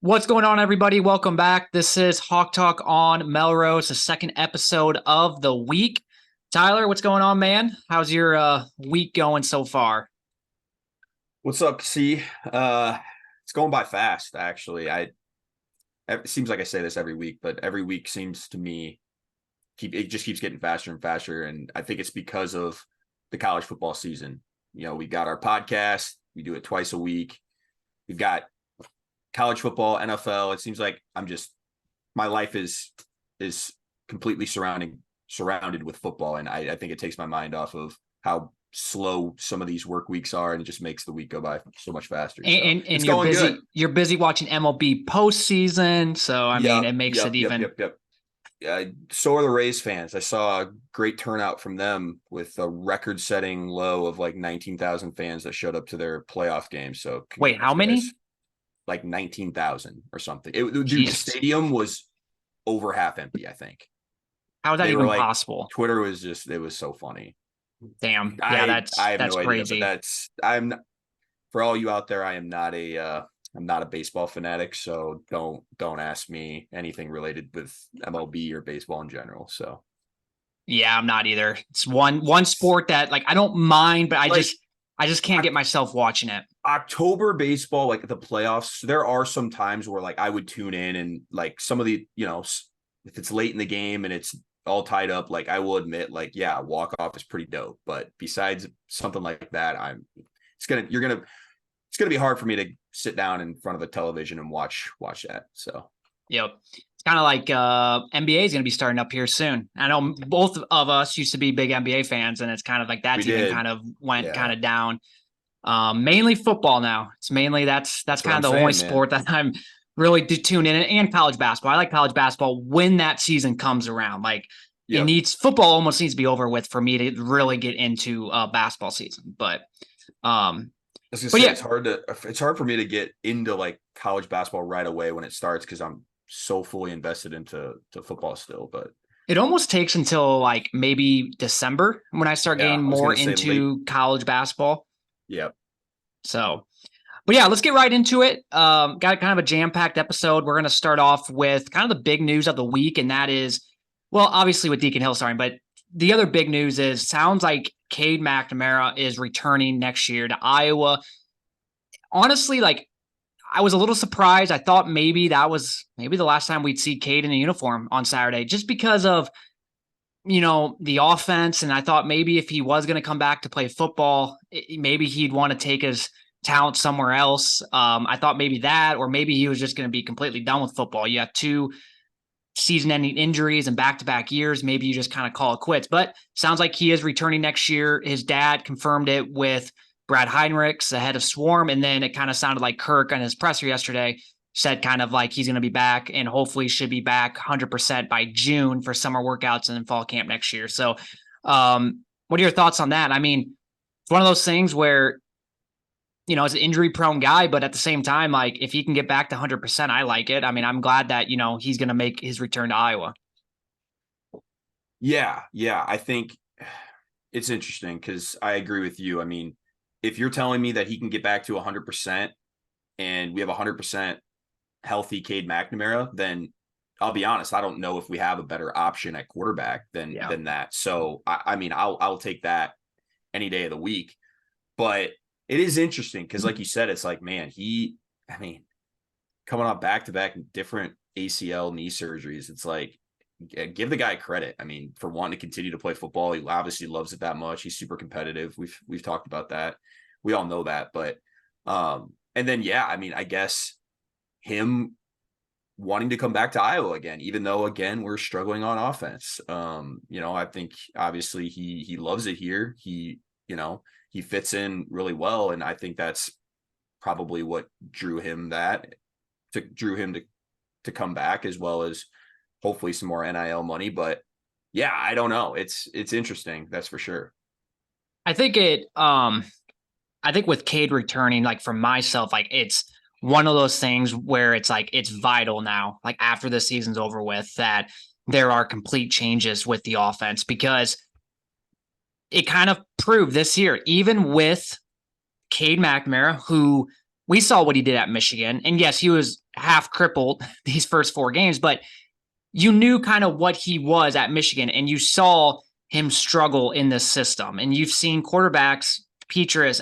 What's going on, everybody? Welcome back. This is Hawk Talk on Melrose, the second episode of the week. Tyler, what's going on, man? How's your week going so far? What's up, C? It's going by fast, actually. It seems like I say this every week, but every week seems to me it just keeps getting faster and faster. And I think it's because of the college football season. We got our podcast, we do it twice a week. We've got college football, NFL. It seems like my life is completely surrounded with football. And I think it takes my mind off of how slow some of these work weeks are, and it just makes the week go by so much faster. And it's you're going busy. good. You're busy watching MLB postseason, so it makes it even. So are the Rays fans. I saw a great turnout from them with a record-setting low of like 19,000 fans that showed up to their playoff game. So Wait, how many? Like 19,000 or something. Dude, the stadium was over half empty, I think. How is that even possible? Twitter was it was so funny. Damn. Yeah, I have that's no crazy. idea, but for all you out there, I'm not a baseball fanatic, so don't ask me anything related with MLB or baseball in general. So yeah, I'm not either. It's one sport that I don't mind, but I just can't get myself watching it. October baseball, like the playoffs, there are some times where I would tune in and some of the, if it's late in the game and it's all tied up, I will admit, walk off is pretty dope. But besides something like that, it's gonna be hard for me to sit down in front of a television and watch that. So yep. It's kind of like NBA is going to be starting up here soon. I know both of us used to be big NBA fans, and it's kind of like that's even kind of went kind of down. Mainly football now. It's mainly that's kind of the only sport that I'm really tuned in, and college basketball. I like college basketball when that season comes around. Football almost needs to be over with for me to really get into basketball season. But it's hard for me to get into college basketball right away when it starts because I'm so fully invested into football still. But it almost takes until maybe December when I start getting more into college basketball. Yeah. So, but yeah, let's get right into it. Got kind of a jam-packed episode. We're going to start off with kind of the big news of the week, and that is, well, obviously with Deacon Hill starting, but the other big news is sounds like Cade McNamara is returning next year to Iowa. Honestly, I was a little surprised. I thought maybe that was the last time we'd see Cade in a uniform on Saturday, just because of the offense. And I thought maybe if he was going to come back to play football, maybe he'd want to take his talent somewhere else. I thought maybe that, or maybe he was just going to be completely done with football. You have 2 season-ending injuries and back-to-back years. Maybe you just kind of call it quits. But sounds like he is returning next year. His dad confirmed it with Brad Heinrichs, the head of Swarm, and then it kind of sounded like Kirk on his presser yesterday said kind of like he's going to be back and hopefully should be back 100% by June for summer workouts and then fall camp next year. So what are your thoughts on that? I mean, it's one of those things where, it's an injury prone guy, but at the same time, if he can get back to 100%, I like it. I mean, I'm glad that, he's going to make his return to Iowa. Yeah. I think it's interesting because I agree with you. I mean, if you're telling me that he can get back to 100% and we have 100% healthy Cade McNamara, then I'll be honest, I don't know if we have a better option at quarterback than that. So I mean, I'll take that any day of the week. But it is interesting because, like you said, it's like, man, coming off back-to-back different ACL knee surgeries, it's like, give the guy credit. I mean, for wanting to continue to play football, he obviously loves it that much. He's super competitive. We've talked about that. We all know that. But and then I guess him wanting to come back to Iowa again, even though again we're struggling on offense. I think obviously he loves it here. He fits in really well, and I think that's probably what drew him to come back, as well as hopefully some more NIL money. But yeah, I don't know. It's interesting, that's for sure. I think with Cade returning, for myself, it's one of those things where it's it's vital now, after the season's over with, that there are complete changes with the offense, because it kind of proved this year, even with Cade McNamara, who we saw what he did at Michigan. And yes, he was half crippled these first 4 games, but you knew kind of what he was at Michigan, and you saw him struggle in this system. And you've seen quarterbacks, Petrus,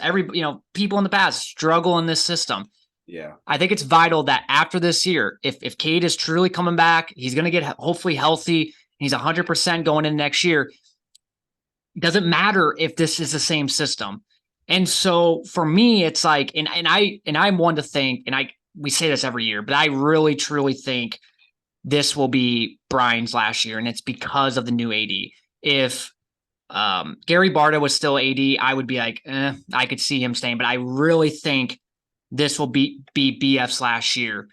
people in the past struggle in this system. Yeah. I think it's vital that after this year, if Cade is truly coming back, he's going to get hopefully healthy. He's 100% going in next year. It doesn't matter if this is the same system. And so for me, it's like, and I'm one to think, and we say this every year, but I really truly think this will be Brian's last year, and it's because of the new AD. If Gary Barta was still AD, I would be like, I could see him staying, but I really think this will be BF's last year.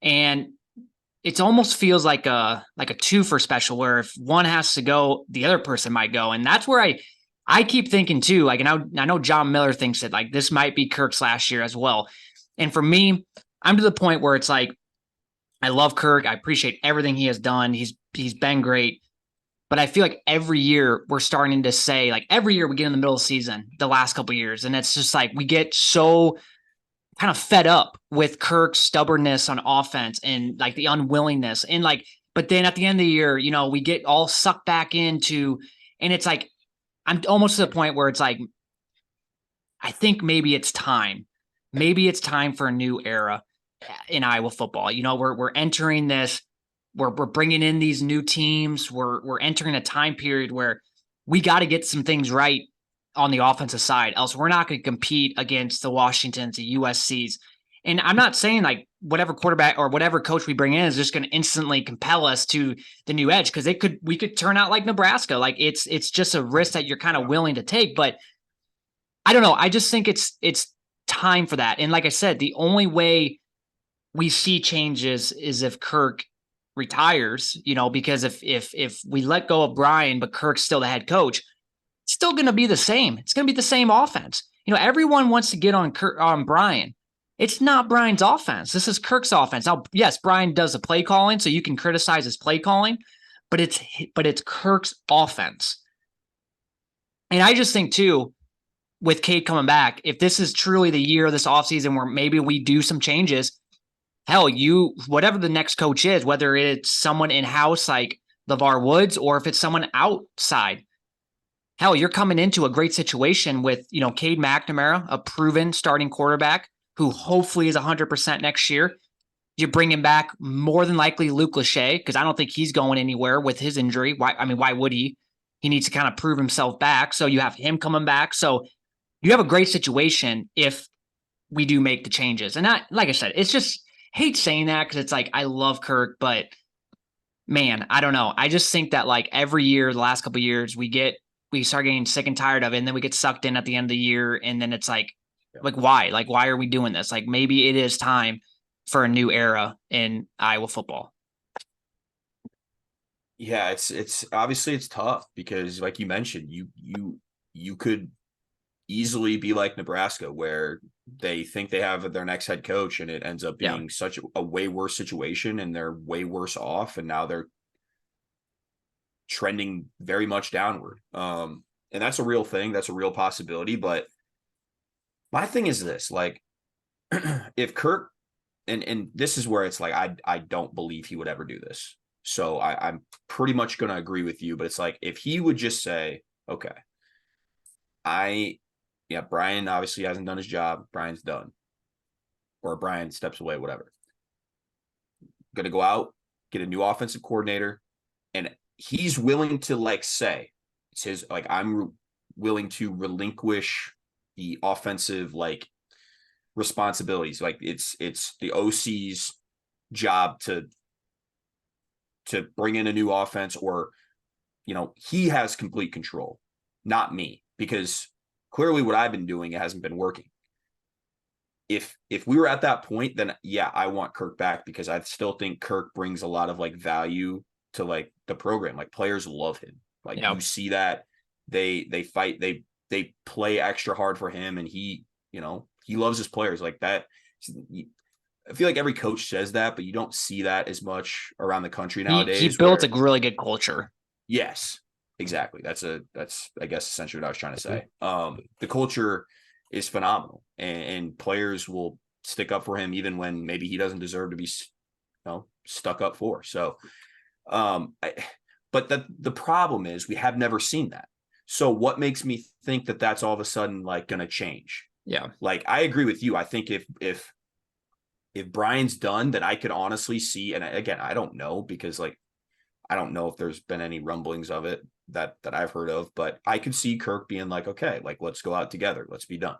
And it almost feels like a 2 for special, where if one has to go, the other person might go. And that's where I keep thinking too, like, and I know John Miller thinks that like this might be Kirk's last year as well. And for me, I'm to the point where it's like, I love Kirk. I appreciate everything he has done. He's been great. But I feel like every year we're starting to say, like, every year we get in the middle of the season, the last couple of years, and it's just like we get so kind of fed up with Kirk's stubbornness on offense and like the unwillingness. And like, but then at the end of the year, we get all sucked back into, and it's like, I'm almost to the point where it's like, I think maybe it's time. Maybe it's time for a new era in Iowa football. We're entering this, we're bringing in these new teams. We're entering a time period where we got to get some things right on the offensive side, else we're not going to compete against the Washingtons, the USCs. And I'm not saying like whatever quarterback or whatever coach we bring in is just going to instantly compel us to the new edge, because we could turn out like Nebraska. Like it's just a risk that you're kind of willing to take. But I don't know. I just think it's time for that. And like I said, the only way we see changes is if Kirk retires, because if we let go of Brian, but Kirk's still the head coach, it's still going to be the same. It's going to be the same offense. Everyone wants to get on Brian. It's not Brian's offense. This is Kirk's offense. Now, yes, Brian does the play calling, so you can criticize his play calling, but it's Kirk's offense. And I just think too, with Cade coming back, if this is truly the year of this offseason where maybe we do some changes, hell, whatever the next coach is, whether it's someone in-house like LeVar Woods or if it's someone outside, hell, you're coming into a great situation with, Cade McNamara, a proven starting quarterback who hopefully is 100% next year. You're bringing back more than likely Luke Lachey, because I don't think he's going anywhere with his injury. Why would he? He needs to kind of prove himself back. So you have him coming back. So you have a great situation if we do make the changes. And like I said, it's just, hate saying that because it's like, I love Kirk, but man, I don't know. I just think that like every year, the last couple of years, we start getting sick and tired of it, and then we get sucked in at the end of the year, and then it's like why? Like, why are we doing this? Like, maybe it is time for a new era in Iowa football. Yeah, it's obviously it's tough because, like you mentioned, you could easily be like Nebraska, where they think they have their next head coach and it ends up being such a way worse situation, and they're way worse off, and now they're trending very much downward. And that's a real thing. That's a real possibility. But my thing is this, like, if Kirk, and this is where it's like, I don't believe he would ever do this. So I'm pretty much going to agree with you, but it's like, if he would just say, okay, Brian obviously hasn't done his job. Brian's done. Or Brian steps away, whatever. Going to go out, get a new offensive coordinator. And he's willing to like say, it's his, like, I'm willing to relinquish the offensive, like, responsibilities. Like it's the OC's job to bring in a new offense, or, he has complete control, not me, because clearly what I've been doing, it hasn't been working. If we were at that point, then yeah, I want Kirk back, because I still think Kirk brings a lot of like value to like the program. Like, players love him. Like, you see that they fight, they play extra hard for him, and he loves his players like that. I feel like every coach says that, but you don't see that as much around the country nowadays. He built a really good culture. Yes, exactly. That's I guess essentially what I was trying to say. The culture is phenomenal, and players will stick up for him even when maybe he doesn't deserve to be, stuck up for. So, but the problem is we have never seen that. So what makes me think that that's all of a sudden like going to change? Yeah. Like, I agree with you. I think if Brian's done, then I could honestly see, and again, I don't know, because like, I don't know if there's been any rumblings of it that I've heard of, but I could see Kirk being like, okay, like, let's go out together. Let's be done.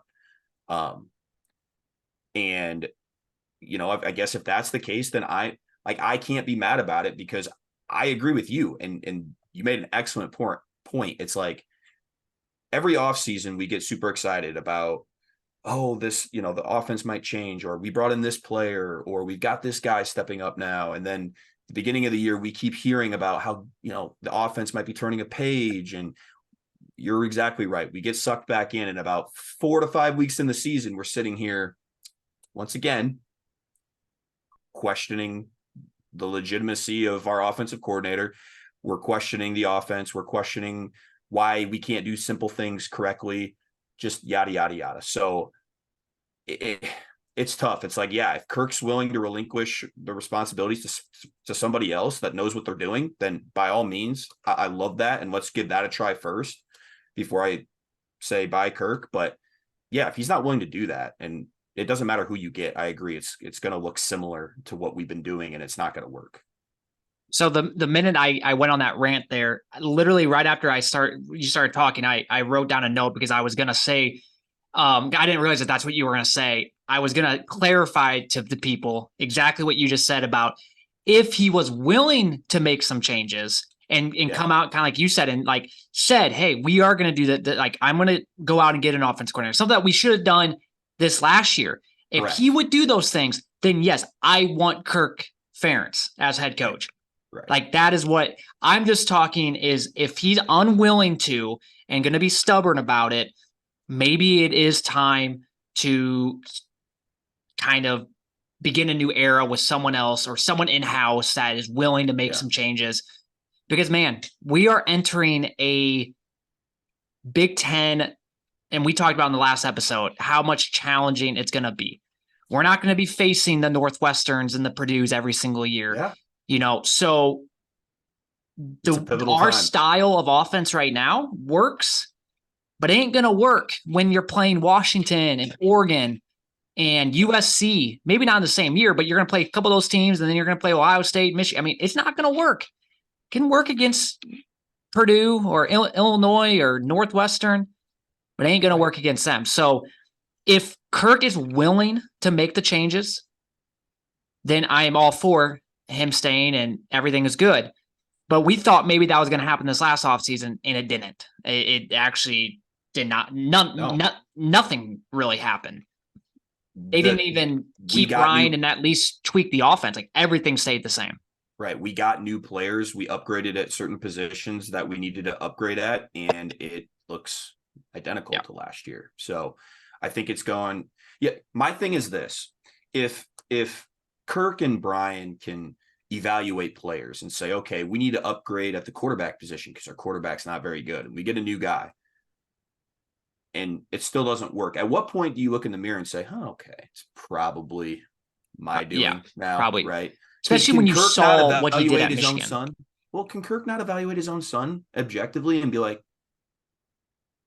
And I guess if that's the case, then I can't be mad about it, because I agree with you. And you made an excellent point. It's like every offseason we get super excited about, oh, this, the offense might change, or we brought in this player, or we've got this guy stepping up now. And then the beginning of the year, we keep hearing about how, the offense might be turning a page. And you're exactly right. We get sucked back in, and about 4 to 5 weeks in the season, we're sitting here once again, questioning the legitimacy of our offensive coordinator. We're questioning the offense. We're questioning why we can't do simple things correctly, just yada, yada, yada. So it's tough. It's like, yeah, if Kirk's willing to relinquish the responsibilities to somebody else that knows what they're doing, then by all means, I love that. And let's give that a try first before I say bye, Kirk. But yeah, if he's not willing to do that, and it doesn't matter who you get, I agree, it's going to look similar to what we've been doing, and it's not going to work. So the minute I went on that rant there, literally right after you started talking, I wrote down a note, because I was going to say, I didn't realize that that's what you were going to say. I was going to clarify to the people exactly what you just said about if he was willing to make some changes and come out kind of like you said, and like said, hey, we are going to do that. Like, I'm going to go out and get an offense coordinator, something that we should have done this last year. If Correct. he would do those things, then yes, I want Kirk Ferentz as head coach. Right. Like, that is what I'm just talking is, if he's unwilling to and going to be stubborn about it, maybe it is time to kind of begin a new era with someone else, or someone in-house that is willing to make some changes. Because, man, we are entering a Big Ten, and we talked about in the last episode how much challenging it's going to be. We're not going to be facing the Northwesterns and the Purdues every single year. Yeah. So our style of offense right now works, but it ain't going to work when you're playing Washington and Oregon and USC. Maybe not in the same year, but you're going to play a couple of those teams, and then you're going to play Ohio State, Michigan. I mean, it's not going to work. It can work against Purdue or Illinois or Northwestern, but it ain't going to work against them. So if Kirk is willing to make the changes, then I am all for him staying and everything is good. But we thought maybe that was going to happen this last offseason, and it didn't. It actually did not. Nothing really happened. They didn't even keep Ryan and at least tweak the offense. Like, everything stayed the same. Right. We got new players. We upgraded at certain positions that we needed to upgrade at, and it looks identical to last year. So I think it's gone. Yeah. My thing is this. If Kirk and Brian can evaluate players and say, okay, we need to upgrade at the quarterback position because our quarterback's not very good, and we get a new guy and it still doesn't work, at what point do you look in the mirror and say, oh, okay, it's probably my doing now, probably. Right? Especially when you saw what he did at Michigan. Own son? Well, can Kirk not evaluate his own son objectively and be like,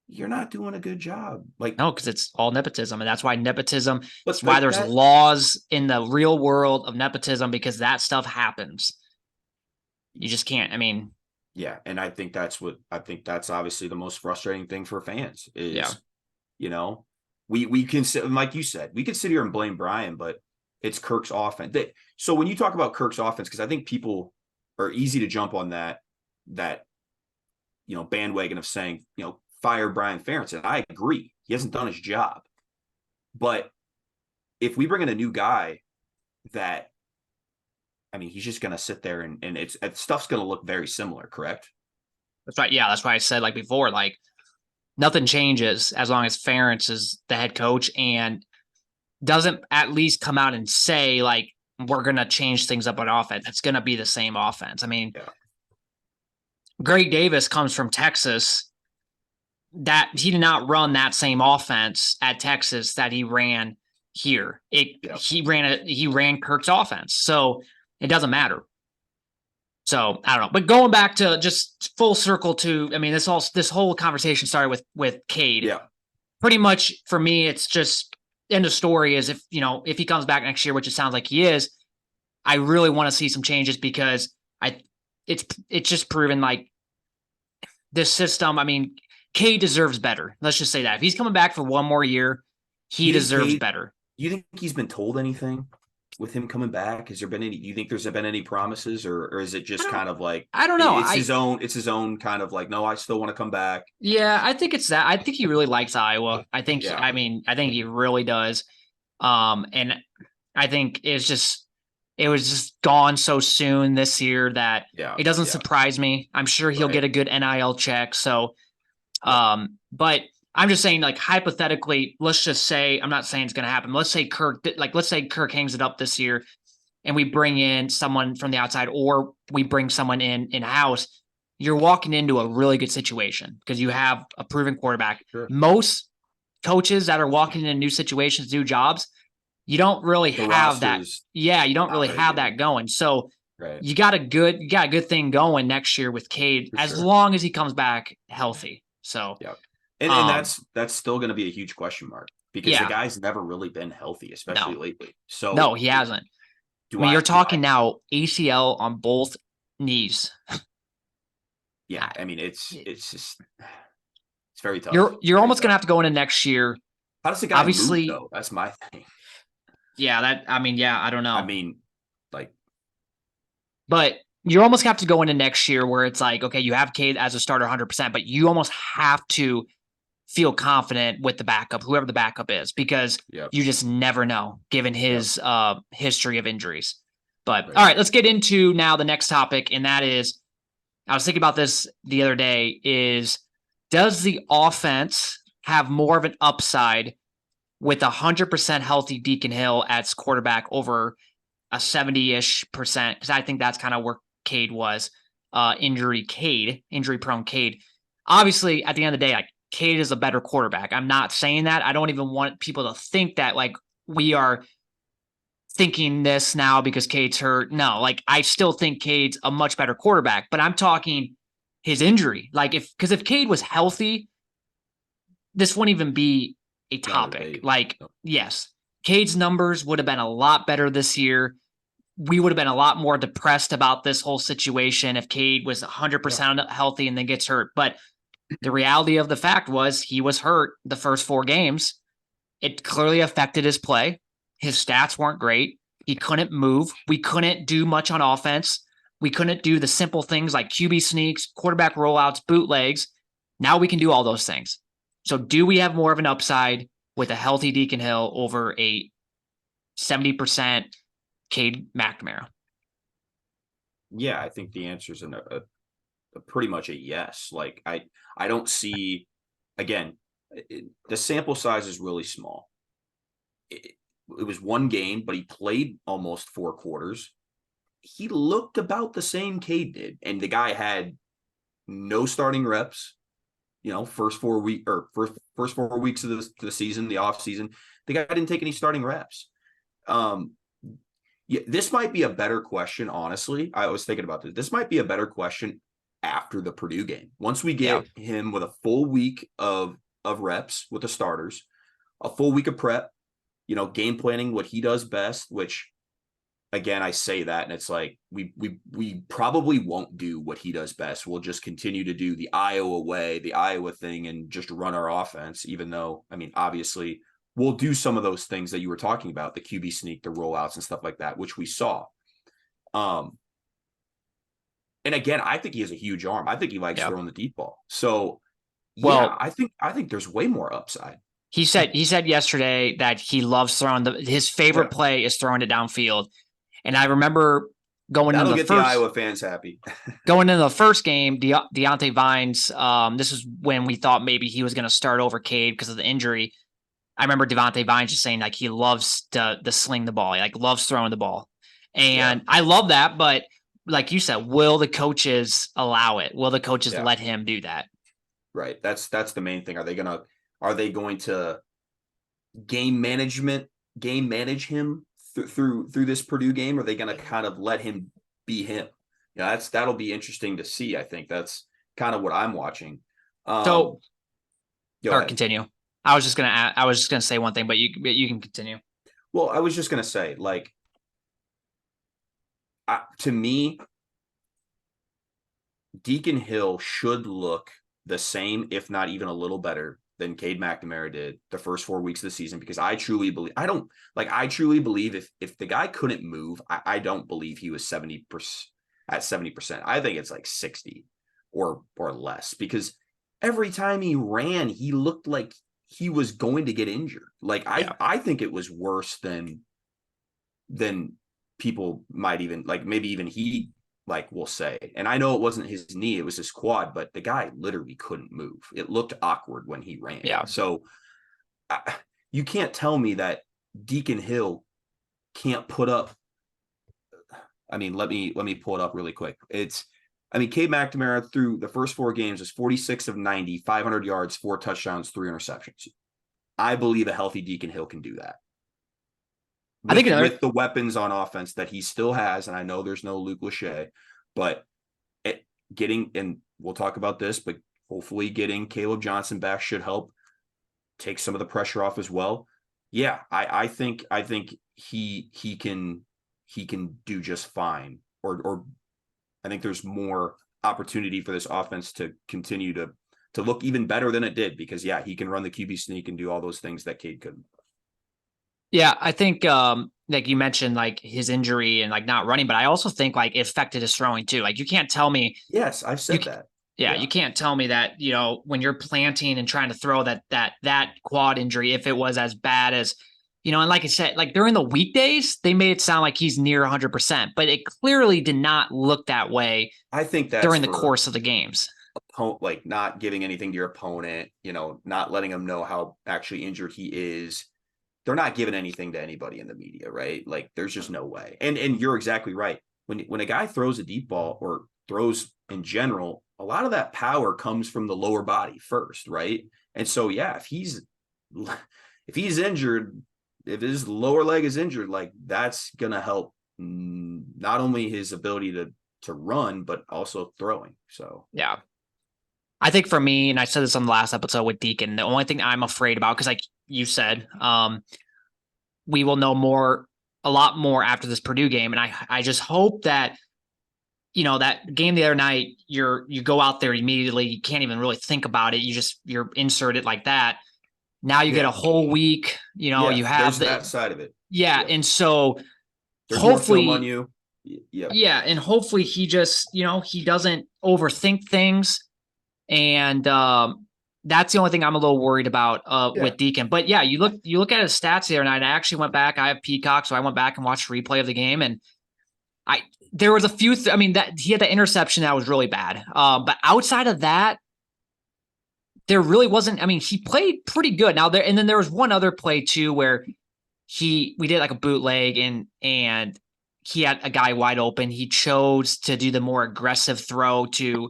you're not doing a good job? Like, no, because it's all nepotism, and that's why nepotism. That's why there's laws in the real world of nepotism, because that stuff happens. You just can't. I mean, yeah, and I think that's obviously the most frustrating thing for fans is, we can sit, like you said, we could sit here and blame Brian, but it's Kirk's offense. So when you talk about Kirk's offense, because I think people are easy to jump on that bandwagon of saying, fire Brian Ferentz. And I agree. He hasn't done his job. But if we bring in a new guy that, he's just going to sit there and stuff's going to look very similar, correct? That's right. Yeah, that's why I said, like before, like, nothing changes as long as Ferentz is the head coach and doesn't at least come out and say, like, we're going to change things up on offense. It's going to be the same offense. Greg Davis comes from Texas. That he did not run that same offense at Texas that he ran here. Yeah. He ran Kirk's offense, so it doesn't matter. So I don't know, but going back to just full circle to, I mean, this whole conversation started with Cade. Yeah. Pretty much for me, it's just end of story is if he comes back next year, which it sounds like he is, I really want to see some changes because it's just proven like this system. I mean, Cade deserves better. Let's just say that if he's coming back for one more year, he deserves better. Do you think he's been told anything with him coming back? Has there been any? Do you think there's been any promises, or is it just kind of like I don't know? It's his own kind of like, no, I still want to come back. Yeah, I think it's that. I think he really likes Iowa. I think. Yeah. I mean, I think he really does. And I think it was just gone so soon this year that it doesn't surprise me. I'm sure he'll get a good NIL check. So, but I'm just saying, like, hypothetically, let's just say, I'm not saying it's going to happen. Let's say Kirk hangs it up this year and we bring in someone from the outside, or we bring someone in-house. You're walking into a really good situation because you have a proven quarterback. Sure. Most coaches that are walking into new situations, new jobs, you don't really have that. Yeah, you don't really have that going. So you got a good thing going next year with Cade as long as he comes back healthy. So and that's still going to be a huge question mark because the guy's never really been healthy, especially lately. So no, he hasn't. You're talking now ACL on both knees. Yeah, I mean it's very tough. You're almost gonna have to go into next year. How does the guy move, though? That's my thing. Yeah, I don't know. I mean, like, but you almost have to go into next year where it's like, okay, you have Cade as a starter 100%, but you almost have to feel confident with the backup, whoever the backup is, because you just never know given his history of injuries. But all right, let's get into now the next topic, and that is, I was thinking about this the other day, is does the offense have more of an upside with 100% healthy Deacon Hill as quarterback over a 70-ish%? Because I think that's kind of where Cade was, injury-prone Cade. Obviously, at the end of the day, like, Cade is a better quarterback. I'm not saying that. I don't even want people to think that like we are thinking this now because Cade's hurt. No, like I still think Cade's a much better quarterback, but I'm talking his injury. Like if Cade was healthy, this wouldn't even be a topic. Yes, Cade's numbers would have been a lot better this year. We would have been a lot more depressed about this whole situation if Cade was 100% healthy and then gets hurt. But the reality of the fact was he was hurt the first 4 games. It clearly affected his play. His stats weren't great. He couldn't move. We couldn't do much on offense. We couldn't do the simple things like QB sneaks, quarterback rollouts, bootlegs. Now we can do all those things. So do we have more of an upside with a healthy Deacon Hill over a 70% Cade McNamara? Yeah, I think the answer is pretty much a yes. Like I don't see, again, the sample size is really small. It was 1 game, but he played almost 4 quarters. He looked about the same Cade did, and the guy had no starting reps. First 4 weeks of the season, the off season, the guy didn't take any starting reps. This might be a better question. Honestly, I was thinking about this. This might be a better question after the Purdue game. Once we get him with a full week of reps with the starters, a full week of prep, game planning what he does best, which again, I say that and it's like, we probably won't do what he does best. We'll just continue to do the Iowa way, the Iowa thing, and just run our offense, even though, I mean, obviously we'll do some of those things that you were talking about, the QB sneak, the rollouts and stuff like that, which we saw. And again, I think he has a huge arm. I think he likes throwing the deep ball. So, I think there's way more upside. He said yesterday that he loves throwing his favorite play is throwing it downfield. And I remember That'll get the Iowa fans happy. Going into the first game, Deontay Vines, this is when we thought maybe he was going to start over Cade because of the injury. I remember Deontay Vines just saying like he loves to sling the ball. He loves throwing the ball. And I love that, but like you said, will the coaches allow it? Will the coaches let him do that? Right. That's the main thing. Are they going to game management game manage him through this Purdue game? Or are they going to kind of let him be him? Yeah, that'll be interesting to see. I think that's kind of what I'm watching. So, Go or ahead. continue. I was just gonna say one thing, but you can continue. Well, I was just gonna say, like, to me, Deacon Hill should look the same, if not even a little better than Cade McNamara did the first 4 weeks of the season, because I truly believe I truly believe if the guy couldn't move, I don't believe he was 70% at 70%. I think it's like 60 or less, because every time he ran, he looked like he was going to get injured. Like I think it was worse than people might even like, maybe even he like will say. And I know it wasn't his knee, it was his quad, but the guy literally couldn't move. It looked awkward when he ran. Yeah. So you can't tell me that Deacon Hill can't put up. I mean, let me pull it up really quick. Cade McNamara through the first 4 games was 46 of 90, 500 yards, 4 touchdowns, 3 interceptions. I believe a healthy Deacon Hill can do that. With the weapons on offense that he still has, and I know there's no Luke Lachey, but and we'll talk about this, but hopefully getting Caleb Johnson back should help take some of the pressure off as well. Yeah, I think he can do just fine, or I think there's more opportunity for this offense to continue to look even better than it did, because he can run the QB sneak and do all those things that Cade couldn't. Yeah, I think like you mentioned, like his injury and like not running, but I also think like it affected his throwing too. Like you can't tell me. Yes, I've said that. Yeah, you can't tell me that, when you're planting and trying to throw that quad injury, if it was as bad as, and like I said, like during the weekdays, they made it sound like he's near 100%, but it clearly did not look that way. I think that's during the course of the games. Like not giving anything to your opponent, not letting them know how actually injured he is. They're not giving anything to anybody in the media, right? Like there's just no way. And you're exactly right. When a guy throws a deep ball or throws in general, a lot of that power comes from the lower body first, right? And so if he's injured, if his lower leg is injured, like that's gonna help not only his ability to run, but also throwing. So yeah. I think for me, and I said this on the last episode with Deacon, the only thing I'm afraid about, because like you said, we will know a lot more after this Purdue game. And I just hope that, that game the other night, you go out there immediately, you can't even really think about it. You're inserted like that. Now you get a whole week, you have that side of it. Yeah. And so there's hopefully more film on you. Yeah. And hopefully he just, he doesn't overthink things. And that's the only thing I'm a little worried about with Deacon. But yeah, you look at his stats the other night. I actually went back. I have Peacock, so I went back and watched a replay of the game, and there was a few. That he had the interception that was really bad. But outside of that, there really wasn't. He played pretty good. And then there was one other play too where we did like a bootleg and he had a guy wide open. He chose to do the more aggressive throw to.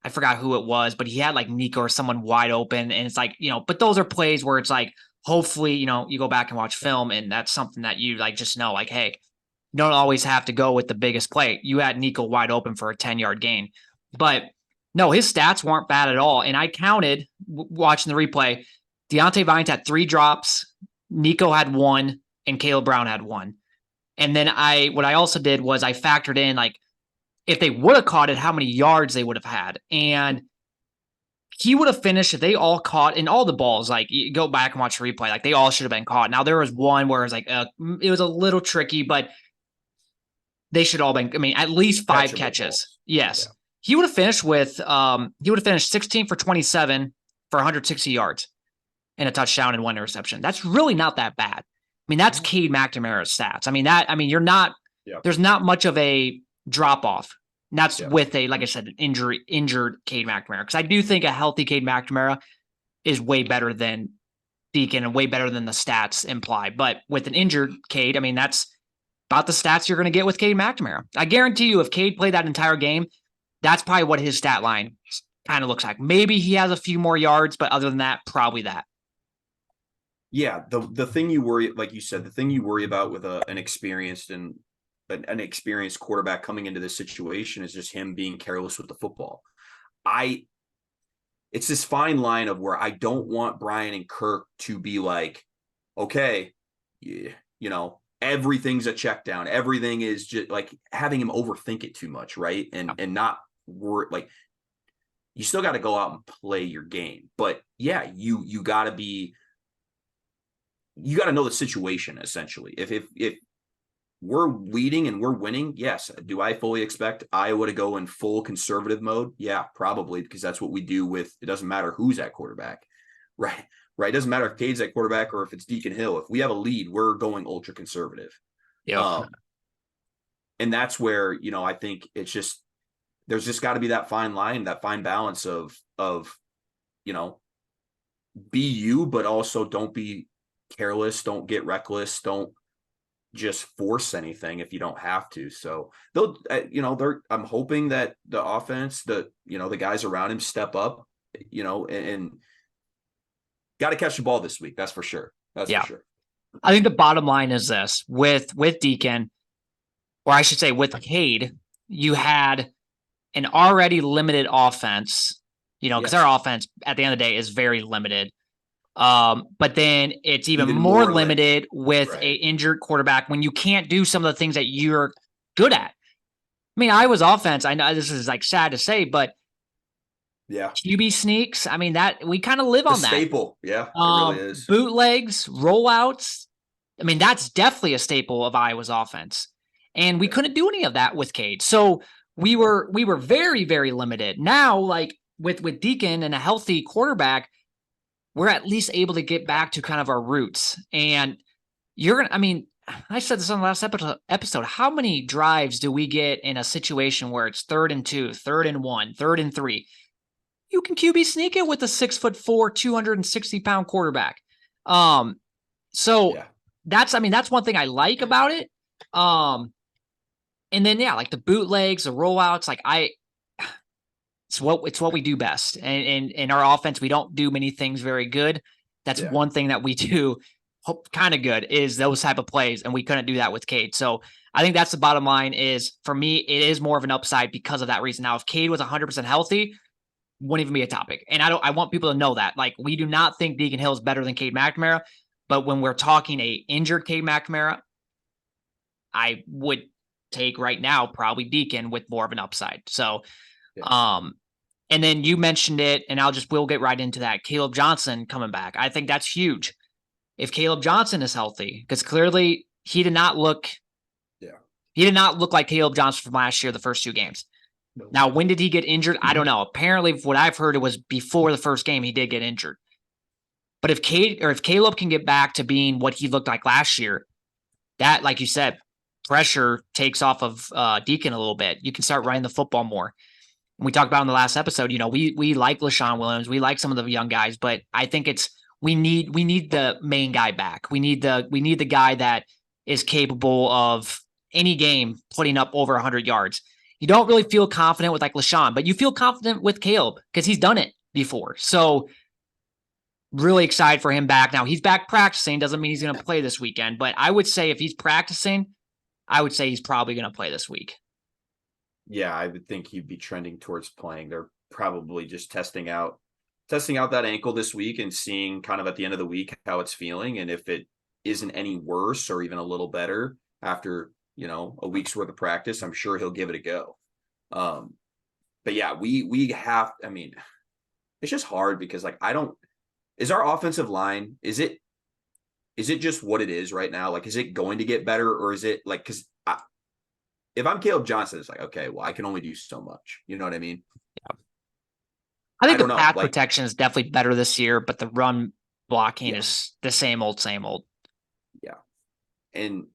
I forgot who it was, but he had like Nico or someone wide open. And it's like, but those are plays where it's like, hopefully, you go back and watch film, and that's something that you like, just know, like, hey, you don't always have to go with the biggest play. You had Nico wide open for a 10-yard gain, but no, his stats weren't bad at all. And I counted watching the replay, Deontay Vines had 3 drops, Nico had 1, and Caleb Brown had 1. And then what I also did was I factored in like, if they would have caught it, how many yards they would have had. And he would have finished if they all caught in all the balls. Like, you go back and watch the replay, like they all should have been caught. Now, there was one where it was like, it was a little tricky, but they should all been, at least 5 catches. Balls. Yes. Yeah. He would have finished with, 16 for 27 for 160 yards and a touchdown and 1 interception. That's really not that bad. That's Cade McNamara's stats. You're not, there's not much of a drop off. And that's with like I said, an injured Cade McNamara. Because I do think a healthy Cade McNamara is way better than Deacon and way better than the stats imply. But with an injured Cade, that's about the stats you're going to get with Cade McNamara. I guarantee you, if Cade played that entire game, that's probably what his stat line kind of looks like. Maybe he has a few more yards, but other than that, probably that. Yeah, the thing you worry, like you said, the thing you worry about with an experienced quarterback coming into this situation is just him being careless with the football. I It's this fine line of where I don't want Brian and Kirk to be like, okay, yeah, everything's a check down. Everything is just like having him overthink it too much, right? And not work like you still got to go out and play your game. But yeah, you got to know the situation essentially. If we're leading and we're winning, yes. Do I fully expect Iowa to go in full conservative mode? Yeah, probably, because that's what we do with, it doesn't matter who's at quarterback, right? Right. It doesn't matter if Cade's at quarterback or if it's Deacon Hill. If we have a lead, we're going ultra conservative. Yep. And that's where, I think there's just got to be that fine line, that fine balance of, be you, but also don't be careless. Don't get reckless. Don't just force anything if you don't have to. So I'm hoping that the offense, the guys around him step up, and got to catch the ball this week. That's for sure. That's for sure. I think the bottom line is this with Deacon, or I should say with Cade, you had an already limited offense, because our offense at the end of the day is very limited. But then it's even more limited with a injured quarterback when you can't do some of the things that you're good at. I mean, Iowa's offense, I know this is like sad to say, but QB sneaks. I mean, that we kind of live on that. Staple. Yeah, it really is. Bootlegs, rollouts. I mean, that's definitely a staple of Iowa's offense. And we couldn't do any of that with Cade. So we were very, very limited. Now, like with Deacon and a healthy quarterback, we're at least able to get back to kind of our roots. And I said this on the last episode. How many drives do we get in a situation where it's 3rd and 2, 3rd and 1, 3rd and 3? You can QB sneak it with a 6'4", 260-pound quarterback. That's one thing I like about it. And then like the bootlegs, the rollouts, like it's what we do best. And in our offense, we don't do many things very good. That's one thing that we do kind of good is those type of plays. And we couldn't do that with Cade. So I think that's the bottom line is for me, it is more of an upside because of that reason. Now, if Cade was 100% healthy, wouldn't even be a topic. And I want people to know that, like, we do not think Deacon Hill is better than Cade McNamara, but when we're talking a injured Cade McNamara, I would take right now probably Deacon with more of an upside. So, and then you mentioned it, and we'll get right into that. Caleb Johnson coming back. I think that's huge. If Caleb Johnson is healthy, because clearly he did not look like Caleb Johnson from last year, the first 2 games. Now, when did he get injured? I don't know. Apparently, what I've heard, it was before the first game he did get injured. But if Caleb can get back to being what he looked like last year, that, like you said, pressure takes off of Deacon a little bit. You can start running the football more. We talked about in the last episode, we like LaShawn Williams, we like some of the young guys, but I think we need the main guy back. We need the guy that is capable of any game putting up over 100 yards. You don't really feel confident with like LaShawn, but you feel confident with Caleb because he's done it before. So really excited for him back. Now he's back practicing. Doesn't mean he's going to play this weekend, but I would say if he's practicing, I would say he's probably going to play this week. Yeah, I would think he'd be trending towards playing. They're probably just testing out that ankle this week and seeing kind of at the end of the week how it's feeling. And if it isn't any worse or even a little better after, a week's worth of practice, I'm sure he'll give it a go. But yeah, we have, it's just hard because like, is our offensive line, is it just what it is right now? Like, is it going to get better or is it like, cause if I'm Caleb Johnson, it's like, okay, well, I can only do so much. You know what I mean? Yeah. I think the pass protection is definitely better this year, but the run blocking is the same old. Yeah. And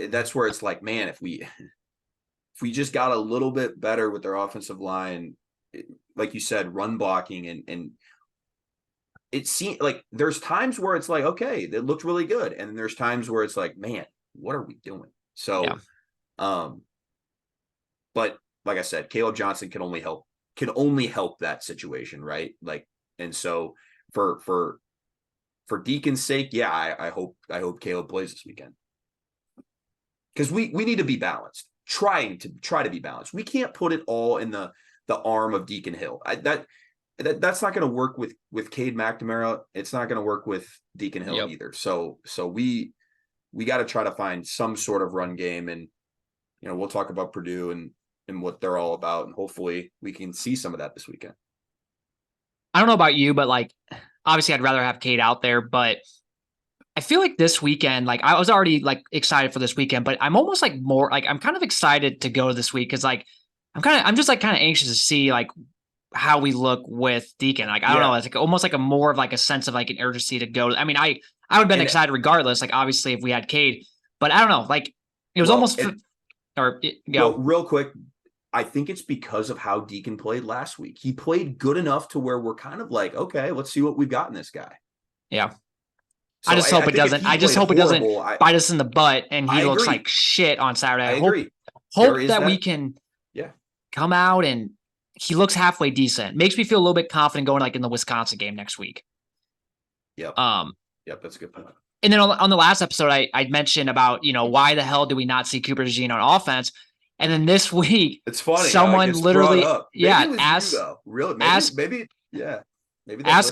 that's where it's like, man, if we just got a little bit better with their offensive line, like you said, run blocking and it seems like there's times where it's like, okay, that looked really good. And then there's times where it's like, man, what are we doing? So, but like I said, Caleb Johnson can only help that situation. Right. Like, and so for for Deacon's sake, yeah, I hope Caleb plays this weekend. Because we need to be balanced. Try to be balanced. We can't put it all in the arm of Deacon Hill. That's not going to work with Cade McNamara. It's not going to work with Deacon Hill either. So we got to try to find some sort of run game, and we'll talk about Purdue and what they're all about, and hopefully we can see some of that this weekend. I don't know about you, but like obviously I'd rather have Cade out there, but I feel like this weekend, like I was already like excited for this weekend, but I'm almost like more like I'm kind of excited to go this week because like I'm just like kind of anxious to see like how we look with Deacon. Like I don't know, it's like almost like a more of like a sense of like an urgency to go. I mean, I would have been excited regardless. Like obviously if we had Cade, but I don't know, like it was real quick. I think it's because of how Deacon played last week. He played good enough to where we're kind of like, okay, let's see what we've got in this guy. Yeah. So I just hope it doesn't. I just hope it doesn't bite us in the butt and he looks like shit on Saturday. I agree. Hope that we can come out and he looks halfway decent. Makes me feel a little bit confident going like in the Wisconsin game next week. Yep. Yep, that's a good point. And then on the last episode, I mentioned about, why the hell do we not see Cooper Dejean on offense? And then this week, it's funny. Someone literally, asked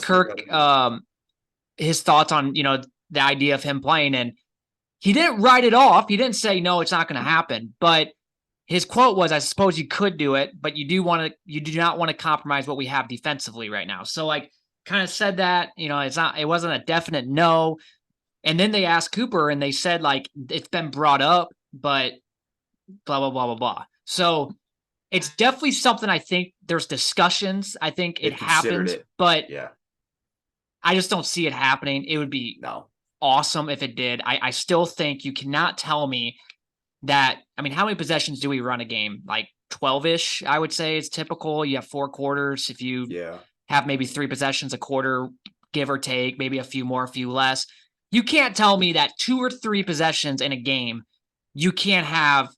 Kirk his thoughts on, the idea of him playing, and he didn't write it off. He didn't say, no, it's not going to happen. But his quote was, I suppose you could do it, but you do not want to compromise what we have defensively right now. So like kind of said that, it wasn't a definite no. And then they asked Cooper and they said like, it's been brought up, but blah, blah, blah, blah, blah. So it's definitely something I think there's discussions. I think it happens, but I just don't see it happening. It would be awesome if it did. I still think you cannot tell me that. I mean, how many possessions do we run a game? Like 12-ish, I would say is typical. You have 4 quarters. If you have maybe 3 possessions a quarter, give or take, maybe a few more, a few less. You can't tell me that 2 or 3 possessions in a game, you can't have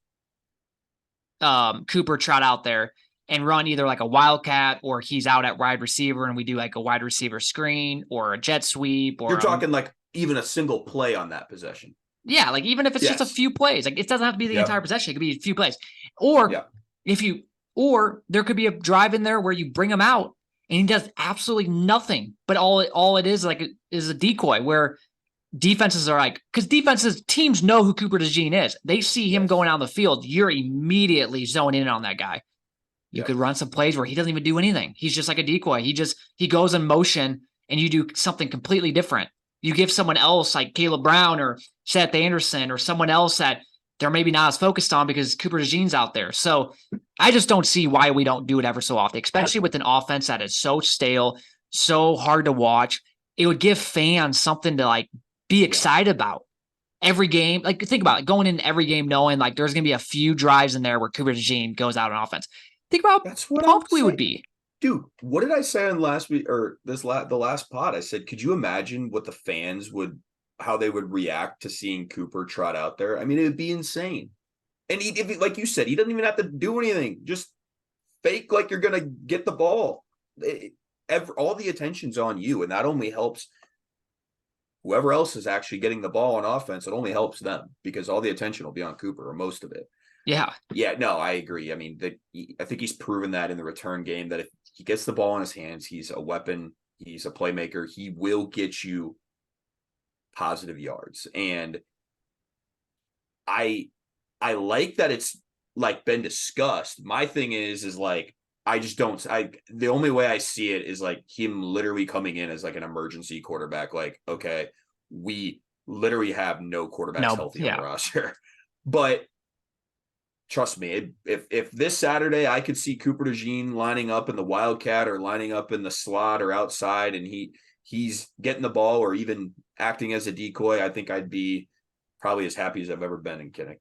Cooper trot out there and run either like a wildcat or he's out at wide receiver and we do like a wide receiver screen or a jet sweep. Or you're talking like even a single play on that possession. Yeah, like even if it's just a few plays, like it doesn't have to be the entire possession. It could be a few plays. Or or there could be a drive in there where you bring him out and he does absolutely nothing, but all it is like is a decoy where defenses are like, because teams know who Cooper Dejean is. They see him going down the field. You're immediately zoning in on that guy. You could run some plays where he doesn't even do anything. He's just like a decoy. He goes in motion and you do something completely different. You give someone else like Caleb Brown or Seth Anderson or someone else that they're maybe not as focused on because Cooper Dejean's out there. So I just don't see why we don't do it ever so often, especially with an offense that is so stale, so hard to watch. It would give fans something to like be excited about every game. Like think about it, going into every game knowing like there's going to be a few drives in there where Cooper Dejean goes out on offense. Think about how pumped we would be. Dude, what did I say on last week or the last pod? I said, could you imagine what the fans how they would react to seeing Cooper trot out there? I mean, it would be insane. And like you said, he doesn't even have to do anything. Just fake like you're going to get the ball. All the attention's on you, and that only helps whoever else is actually getting the ball on offense. It only helps them because all the attention will be on Cooper or most of it. Yeah. Yeah, no, I agree. I mean, I think he's proven that in the return game that if he gets the ball in his hands, he's a weapon. He's a playmaker. He will get you positive yards. And I like that it's like been discussed. My thing is like, the only way I see it is like him literally coming in as like an emergency quarterback. Like, okay, we literally have no quarterbacks healthy on the roster, but trust me, if this Saturday I could see Cooper Dejean lining up in the wildcat or lining up in the slot or outside and he's getting the ball or even acting as a decoy, I think I'd be probably as happy as I've ever been in Kinnick.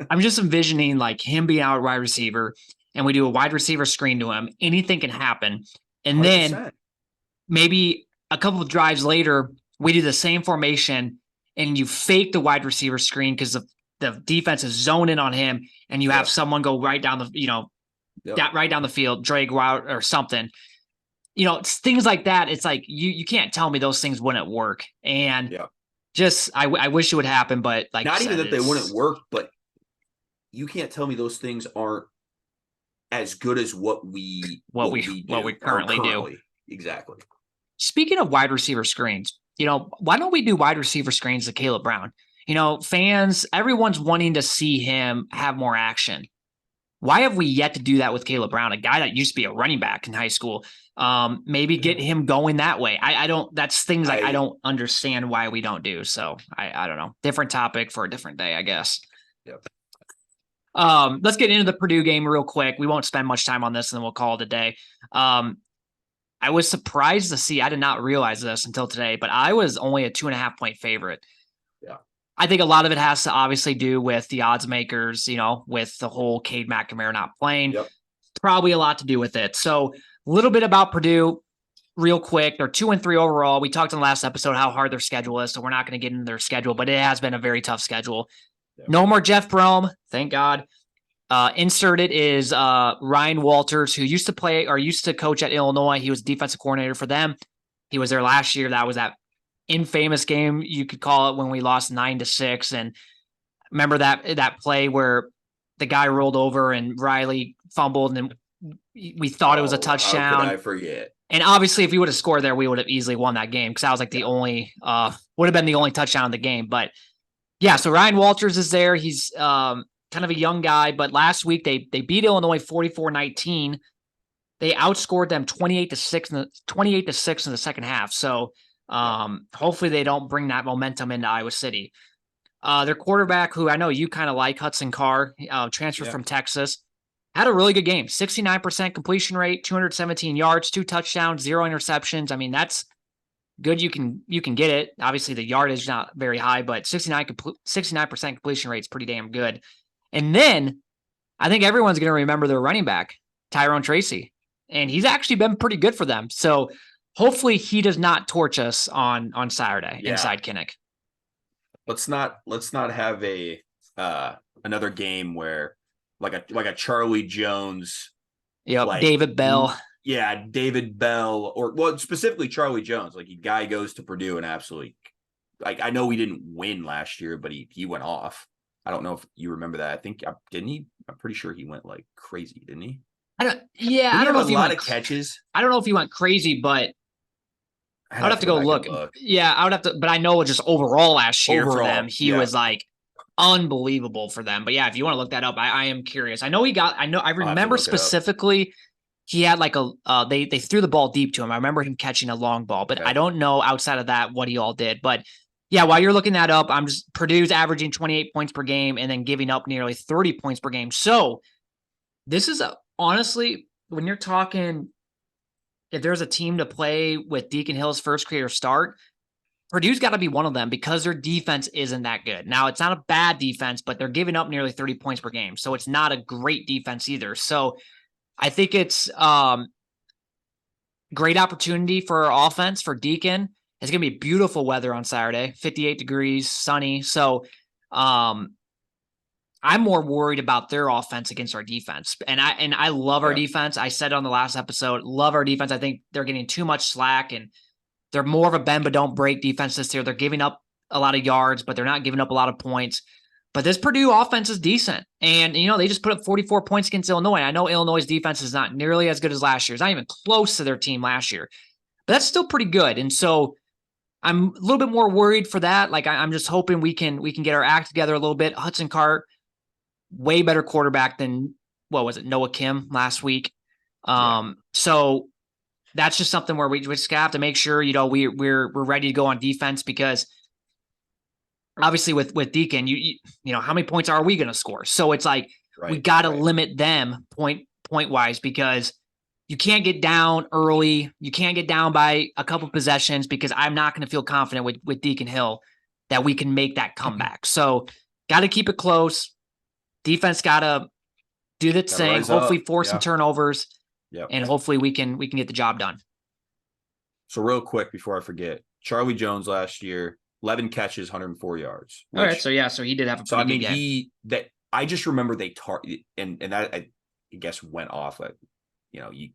I'm just envisioning like him being out wide receiver and we do a wide receiver screen to him. Anything can happen. And 100%. Then maybe a couple of drives later, we do the same formation and you fake the wide receiver screen because the defense is zoning on him and you have someone go right down the, right down the field, drag route or something. it's things like that. It's like you can't tell me those things wouldn't work. And just I wish it would happen, but like not you even said, that they wouldn't work, but you can't tell me those things aren't as good as what we currently do. Exactly. Speaking of wide receiver screens, why don't we do wide receiver screens to Caleb Brown? Fans, everyone's wanting to see him have more action. Why have we yet to do that with Caleb Brown, a guy that used to be a running back in high school? Maybe get him going that way. I don't, that's things I don't understand why we don't do. So I don't know. Different topic for a different day, I guess. Yep. Let's get into the Purdue game real quick. We won't spend much time on this and then we'll call it a day. I was surprised to see, I did not realize this until today, but I was only a 2.5-point favorite. Yeah. I think a lot of it has to obviously do with the odds makers, with the whole Cade McNamara not playing. Yep. Probably a lot to do with it. So a little bit about Purdue real quick. They're 2-3 overall. We talked in the last episode how hard their schedule is, so we're not going to get into their schedule, but it has been a very tough schedule. Yep. No more Jeff Brom, thank God. Inserted is Ryan Walters, who used to coach at Illinois. He was defensive coordinator for them. He was there last year. That was that infamous game, you could call it, when we lost 9-6. And remember that play where the guy rolled over and Riley fumbled and we thought it was a touchdown. How could I forget? And obviously, if we would have scored there, we would have easily won that game because that was like the only would have been the only touchdown of the game. But yeah, so Ryan Walters is there. He's kind of a young guy, but last week they beat Illinois 44-19. They outscored them 28-6 in the second half. So hopefully they don't bring that momentum into Iowa City. Their quarterback, who I know you kind of like, Hudson Carr, transferred from Texas, had a really good game. 69% completion rate, 217 yards, 2 touchdowns, 0 interceptions. I mean, that's good. You can get it. Obviously, the yardage is not very high, but 69% completion rate is pretty damn good. And then I think everyone's going to remember their running back, Tyrone Tracy, and he's actually been pretty good for them. So hopefully he does not torch us on Saturday inside Kinnick. Let's not have a another game where like a Charlie Jones, David Bell. Yeah, David Bell, or specifically Charlie Jones. Like, a guy goes to Purdue and absolutely, like, I know he didn't win last year, but he went off. I don't know if you remember that. I think didn't he? I'm pretty sure he went like crazy, didn't he? I don't know if he a lot went of catches. I don't know if he went crazy, but I would have to go look. Yeah, I would have to, but I know just overall last year for them, he was like unbelievable for them. But yeah, if you want to look that up, I am curious. I remember specifically he had like they threw the ball deep to him. I remember him catching a long ball, but I don't know outside of that what he all did. But yeah, while you're looking that up, Purdue's averaging 28 points per game and then giving up nearly 30 points per game. So this is honestly, when you're talking, if there's a team to play with Deacon Hill's first career start, Purdue's got to be one of them because their defense isn't that good. Now, it's not a bad defense, but they're giving up nearly 30 points per game. So it's not a great defense either. So I think it's great opportunity for our offense, for Deacon. It's going to be beautiful weather on Saturday, 58 degrees, sunny. So I'm more worried about their offense against our defense. And I love our defense. I said it on the last episode, love our defense. I think they're getting too much slack and they're more of a bend but don't break defense this year. They're giving up a lot of yards, but they're not giving up a lot of points. But this Purdue offense is decent. And, they just put up 44 points against Illinois. I know Illinois' defense is not nearly as good as last year. It's not even close to their team last year. But that's still pretty good. And so I'm a little bit more worried for that. Like, I'm just hoping we can get our act together a little bit. Hudson Cart, way better quarterback than, Noah Kim last week. So that's just something where we just have to make sure, we're ready to go on defense because obviously with Deacon, you know, how many points are we going to score? So it's like, we got to limit them point wise because you can't get down early. You can't get down by a couple possessions because I'm not going to feel confident with Deacon Hill that we can make that comeback. So got to keep it close. Defense got to do that thing. Hopefully force some turnovers. And hopefully we can get the job done. So real quick before I forget, Charlie Jones last year, 11 catches, 104 yards. All right. So he did have a pretty good game. I just remember they and that I guess went off. You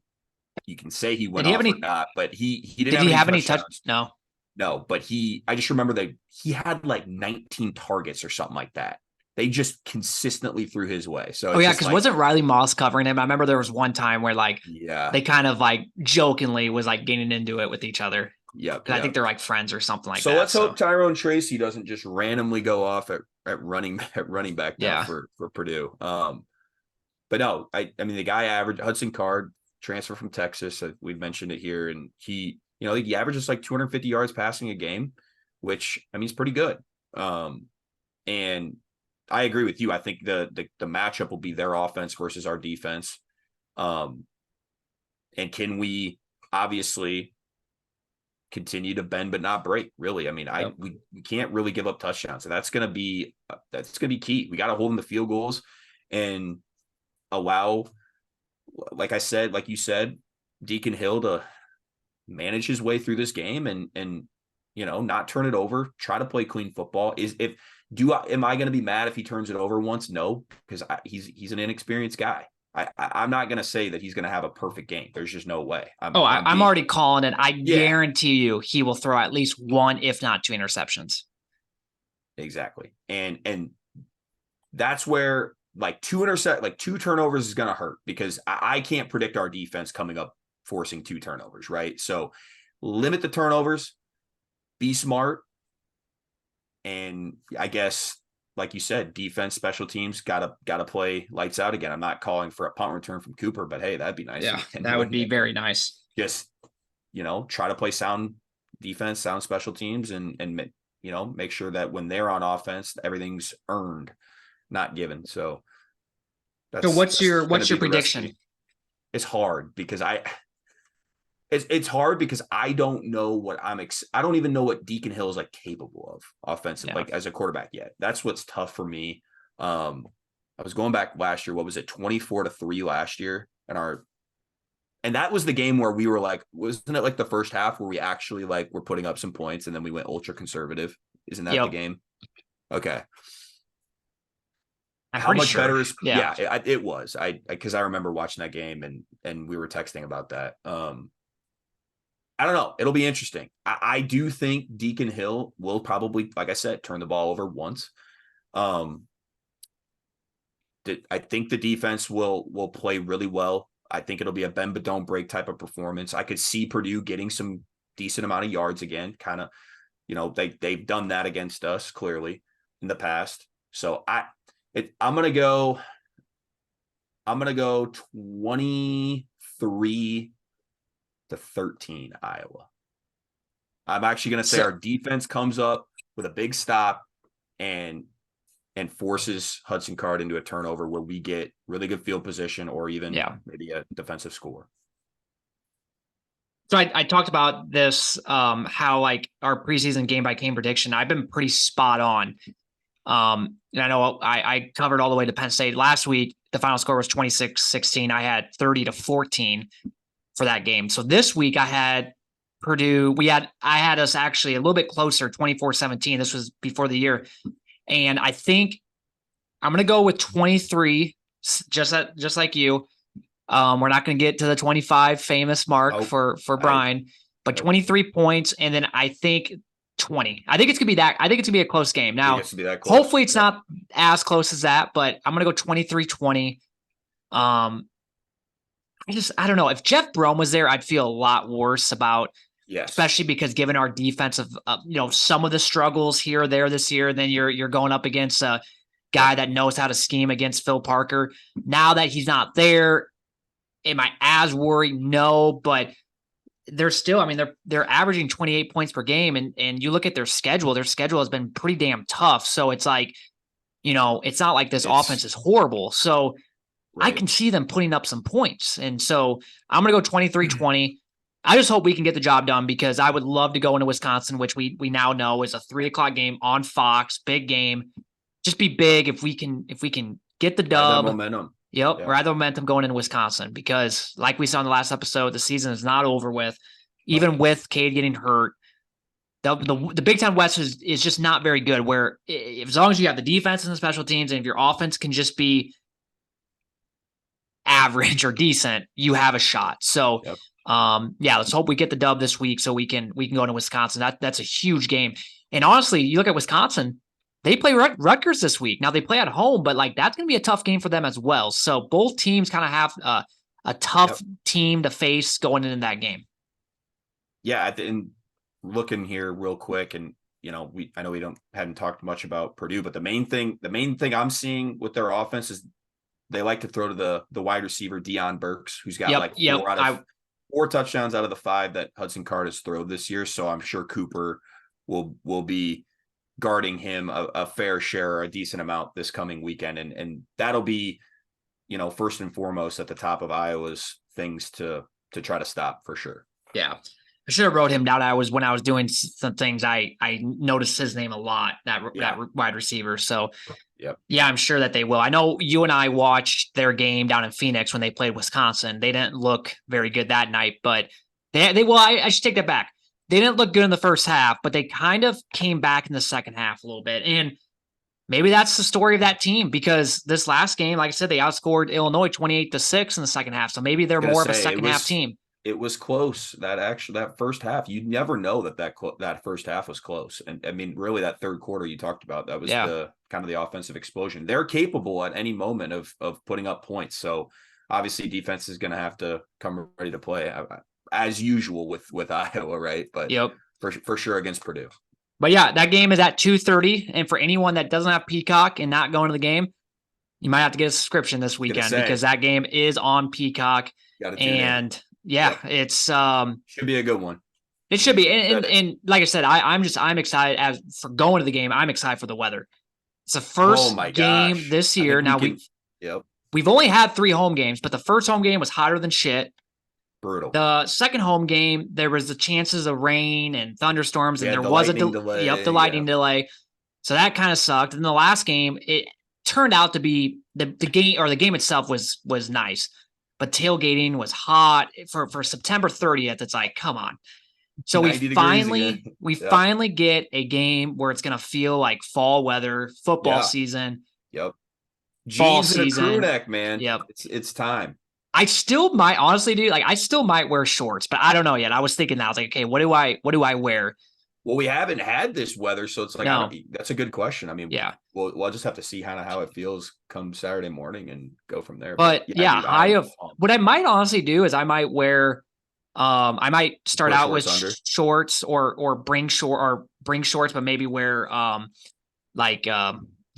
you can say he Did went he have off or any? not, but he didn't Did have he any have any touch? touchdowns. No. No, but I just remember that he had like 19 targets or something like that. They just consistently threw his way. So Oh it's yeah, just because like, wasn't Riley Moss covering him? I remember there was one time where like yeah, they kind of like jokingly was like getting into it with each other. yep, Because I think yep. they're like friends or something like So that. let's So hope Tyrone Tracy doesn't just randomly go off at running back now yeah. for Purdue. But no, I mean the guy averaged Hudson Card transfer from Texas. We've mentioned it here, and he averages like 250 yards passing a game, which I mean is pretty good. And I agree with you. I think the matchup will be their offense versus our defense. And can we obviously continue to bend but not break? Really, I mean, we can't really give up touchdowns, so that's gonna be key. We got to hold them to field goals and allow, like you said, Deacon Hill to manage his way through this game and not turn it over. Try to play clean football. Am I going to be mad if he turns it over once? No, because he's an inexperienced guy. I'm not going to say that he's going to have a perfect game. There's just no way. I'm already calling it. I Yeah. guarantee you he will throw at least one, if not two interceptions. Exactly. And that's where like two turnovers is going to hurt, because I can't predict our defense coming up forcing two turnovers, right? So limit the turnovers, be smart. And I guess, like you said, defense, special teams gotta play lights out again. I'm not calling for a punt return from Cooper, but hey, that'd be nice. Yeah, that would be very nice. Just try to play sound defense, sound special teams, and make sure that when they're on offense, everything's earned, not given. So what's your prediction? Recipe. It's hard because it's hard because I don't know what I don't even know what Deacon Hill is like capable of offensive, like as a quarterback yet. That's what's tough for me. I was going back last year. What was it? 24-3 last year. And that was the game where we were like, wasn't it like the first half where we actually like were putting up some points and then we went ultra conservative? Isn't that the game? Okay. How much better is it was. Because I remember watching that game and we were texting about that. I don't know. It'll be interesting. I do think Deacon Hill will probably, like I said, turn the ball over once. I think the defense will play really well. I think it'll be a bend but don't break type of performance. I could see Purdue getting some decent amount of yards again. Kind of, they've done that against us clearly in the past. So I'm gonna go 23-13 Iowa. I'm actually going to say our defense comes up with a big stop and forces Hudson Card into a turnover where we get really good field position or even maybe a defensive score. So I talked about this, how like our preseason game by game prediction, I've been pretty spot on. And I know I covered all the way to Penn State last week. The final score was 26-16. I had 30-14 for that game. So this week I had Purdue. I had us actually a little bit closer, 24-17. This was before the year. And I think I'm going to go with 23, just like you. We're not going to get to the 25 famous mark for Brian, but 23 points. And then I think 20. I think it's going to be that. I think it's going to be a close game. Now, hopefully it's not as close as that, but I'm going to go 23-20. I don't know. If Jeff Brom was there, I'd feel a lot worse about, especially because given our defensive, some of the struggles here or there this year, then you're going up against a guy that knows how to scheme against Phil Parker. Now that he's not there, am I as worried? No, but they're still, they're averaging 28 points per game. And you look at their schedule has been pretty damn tough. So it's like, it's not like this offense is horrible. So I can see them putting up some points. And so I'm going to go 23-20. I just hope we can get the job done because I would love to go into Wisconsin, which we now know is a 3:00 game on Fox, big game. Just be big if we can get the dub. Momentum. Yep, ride the momentum going into Wisconsin because, like we saw in the last episode, the season is not over with. Even with Cade getting hurt, the Big Ten West is just not very good. Where as long as you have the defense and the special teams, and if your offense can just be average or decent, you have a shot. So, Yep. let's hope we get the dub this week so we can go to Wisconsin. That's a huge game. And honestly, you look at Wisconsin, they play Rutgers this week. Now they play at home, but like that's going to be a tough game for them as well. So both teams kind of have a tough team to face going into that game. Yeah, and looking here real quick, and I know we hadn't talked much about Purdue, but the main thing I'm seeing with their offense is they like to throw to the wide receiver Deion Burks, who's got four touchdowns out of the 5 that Hudson Card has thrown this year. So I'm sure Cooper will be guarding him a fair share or a decent amount this coming weekend. And that'll be, first and foremost at the top of Iowa's things to try to stop for sure. Yeah. I should have wrote him down. When I was doing some things, I noticed his name a lot, that wide receiver. So yeah, I'm sure that they will. I know you and I watched their game down in Phoenix when they played Wisconsin. They didn't look very good that night, but I should take that back. They didn't look good in the first half, but they kind of came back in the second half a little bit. And maybe that's the story of that team, because this last game, like I said, they outscored Illinois 28-6 in the second half. So maybe they're more of a second half team. It was close. That first half, you'd never know that first half was close. And I mean, really that third quarter you talked about, that was the kind of the offensive explosion. They're capable at any moment of putting up points. So obviously defense is going to have to come ready to play as usual with Iowa, right? But for sure against Purdue. But yeah, that game is at 2:30. And for anyone that doesn't have Peacock and not going to the game, you might have to get a subscription this weekend because that game is on Peacock. And it's should be a good one. It should be. And like I said, I'm excited for going to the game. I'm excited for the weather. It's the first game this year. Now we've only had 3 home games, but the first home game was hotter than shit. Brutal. The second home game, there was the chances of rain and thunderstorms, and there was a delay. The lightning delay. So that kind of sucked. And the last game, it turned out to be the game, or the game itself was nice, but tailgating was hot for September 30th. It's like, come on. So we finally get a game where it's going to feel like fall weather, football season. Yep. Fall Jeans season. And a crew neck, man. Yep. It's time. I still might, honestly, dude, I still might wear shorts, but I don't know yet. I was thinking that. I was like, okay, what do I wear? Well, we haven't had this weather, so it's like, that's a good question. I mean, we'll just have to see kind of how it feels come Saturday morning and go from there. But what I might honestly do is I might wear, I might start out with shorts or bring shorts, but maybe wear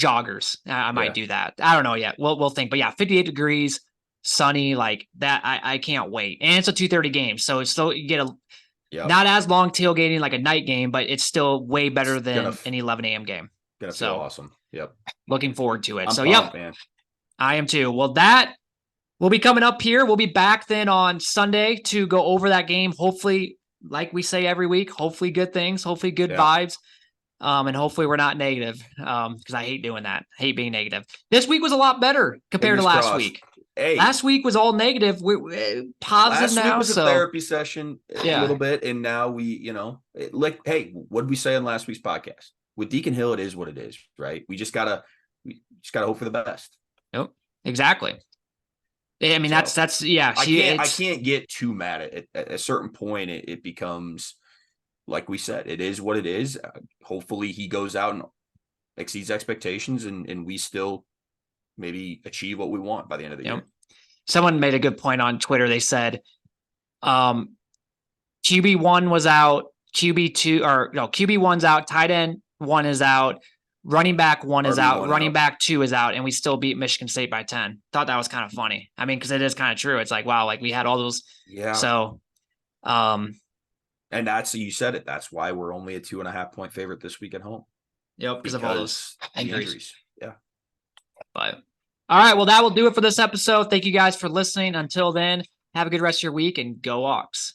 joggers. I might do that. I don't know yet. We'll think. But yeah, 58 degrees, sunny, like that. I can't wait. And it's a 2:30 game, so it's still, you get not as long tailgating like a night game, but it's still way better than an 11 a.m. game. Gonna feel awesome. Yep. Looking forward to it. I'm so pumped, man. I am too. Well, that will be coming up here. We'll be back then on Sunday to go over that game. Hopefully, like we say every week, hopefully good things, hopefully good vibes. And hopefully we're not negative, because I hate doing that. I hate being negative. This week was a lot better compared to last week. Hey, last week was all negative. We're positive now. Last week was a therapy session a little bit, and now we, hey, what did we say on last week's podcast? With Deacon Hill, it is what it is, right? We just gotta hope for the best. Yep, exactly. I mean, that's I can't get too mad at it. At a certain point, it becomes, like we said, it is what it is. Hopefully, he goes out and exceeds expectations, and we still maybe achieve what we want by the end of the year. Someone made a good point on Twitter. They said, QB1 was out, QB1's out, tight end 1 is out, running back 1 is out, running back 2 is out, and we still beat Michigan State by 10. Thought that was kind of funny. I mean, because it is kind of true. It's like, wow, like we had all those. Yeah. So, and you said it. That's why we're only a 2.5 point favorite this week at home. Yep, because of all those injuries. Yeah. But all right, well, that will do it for this episode. Thank you guys for listening. Until then, have a good rest of your week and go Hawks.